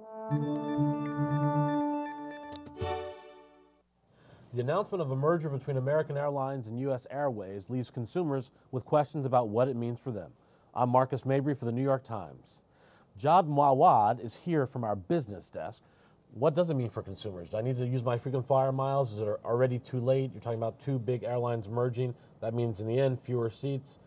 The announcement of a merger between American Airlines and US Airways leaves consumers with questions about what it means for them. I'm Marcus Mabry for the New York Times. Jad Mawad is here from our business desk. What does it mean for consumers? Do I need to use my frequent flyer miles? Is it already too late? You're talking about two big airlines merging. That means in the end, fewer seats.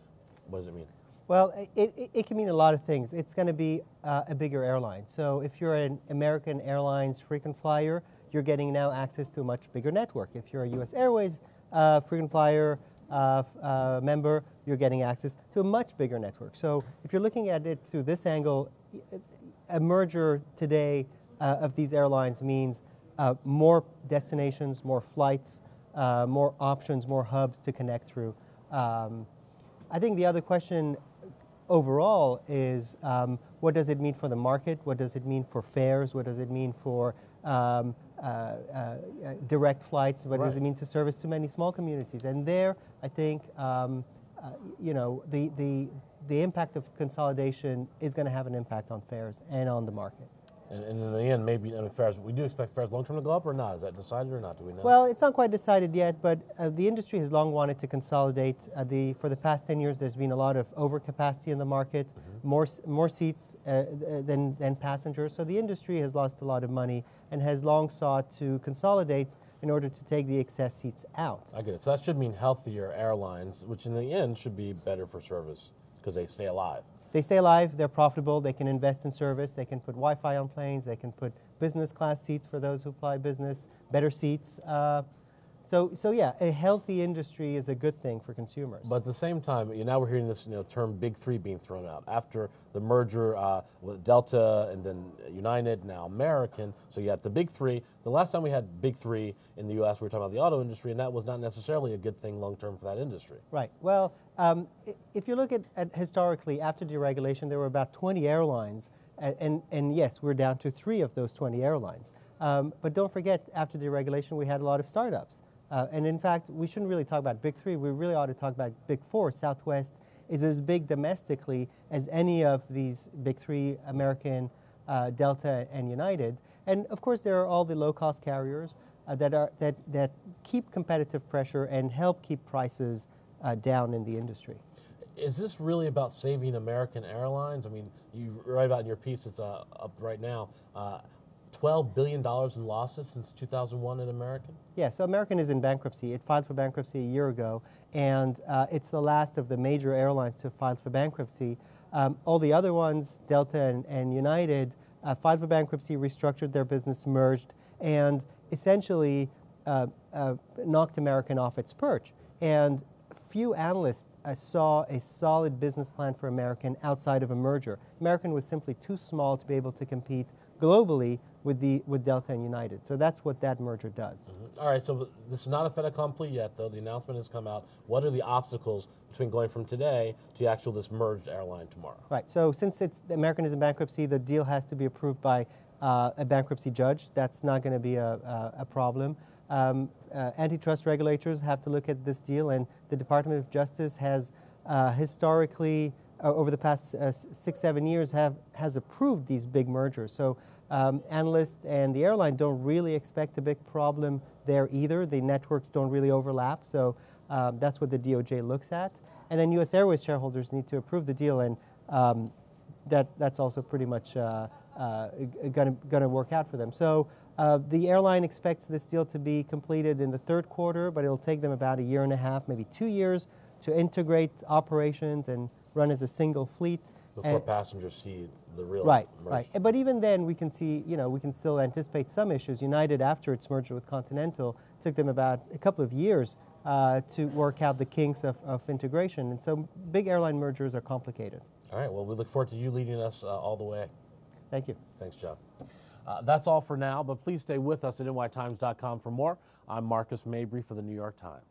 What does it mean? Well, it can mean a lot of things. It's going to be a bigger airline. So if you're an American Airlines frequent flyer, you're getting now access to a much bigger network. If you're a US Airways frequent flyer member, you're getting access to a much bigger network. So if you're looking at it through this angle, a merger today of these airlines means more destinations, more flights, more options, more hubs to connect through. I think the other question overall is what does it mean for the market? What does it mean for fares? What does it mean for direct flights? What does it mean to service to many small communities? And there, I think, you know, the impact of consolidation is going to have an impact on fares and on the market. And in the end, maybe fares. We do expect fares long term to go up or not? Is that decided or not? Do we know? Well, it's not quite decided yet, but the industry has long wanted to consolidate. For the past 10 years, there's been a lot of overcapacity in the market, more seats than passengers. So the industry has lost a lot of money and has long sought to consolidate in order to take the excess seats out. I get it. So that should mean healthier airlines, which in the end should be better for service because they stay alive. They stay alive, they're profitable, they can invest in service, they can put Wi-Fi on planes, they can put business class seats for those who fly business, better seats. So yeah, a healthy industry is a good thing for consumers. But at the same time, now we're hearing this term Big Three being thrown out. After the merger with Delta and then United, now American, so you had the Big Three. The last time we had Big Three in the U.S., we were talking about the auto industry, and that was not necessarily a good thing long term for that industry. Right. Well, if you look at historically, after deregulation, there were about 20 airlines, and yes, we're down to 3 of those 20 airlines. But don't forget, after deregulation, we had a lot of startups. And in fact, we shouldn't really talk about Big Three. We really ought to talk about Big Four. Southwest is as big domestically as any of these Big Three, American, Delta, and United. And of course, there are all the low-cost carriers that keep competitive pressure and help keep prices down in the industry. Is this really about saving American Airlines? I mean, you write about in your piece, it's up right now, $12 billion in losses since 2001 in American? Yeah, so American is in bankruptcy. It filed for bankruptcy a year ago, and it's the last of the major airlines to have filed for bankruptcy. All the other ones, Delta and United, filed for bankruptcy, restructured their business, merged, and essentially knocked American off its perch. And few analysts saw a solid business plan for American outside of a merger. American was simply too small to be able to compete globally with Delta and United. So that's what that merger does. All right, so this is not a fait accompli yet, though. The announcement has come out. What are the obstacles between going from today to this merged airline tomorrow? Right, so since American is in bankruptcy, the deal has to be approved by a bankruptcy judge. That's not going to be a problem. Antitrust regulators have to look at this deal, and the Department of Justice has historically, over the past 6-7 years, has approved these big mergers. So analysts and the airline don't really expect a big problem there either. The networks don't really overlap, so that's what the DOJ looks at. And then US Airways shareholders need to approve the deal, and that's also pretty much going to work out for them. So the airline expects this deal to be completed in the third quarter, but it'll take them about 1.5 years, maybe 2 years, to integrate operations and run as a single fleet. Before passengers see the real right. merge. But even then, we can see, we can still anticipate some issues. United, after its merger with Continental, took them about a couple of years to work out the kinks of integration. And so big airline mergers are complicated. All right, well, we look forward to you leading us all the way. Thank you. Thanks, John. That's all for now, but please stay with us at nytimes.com for more. I'm Marcus Mabry for the New York Times.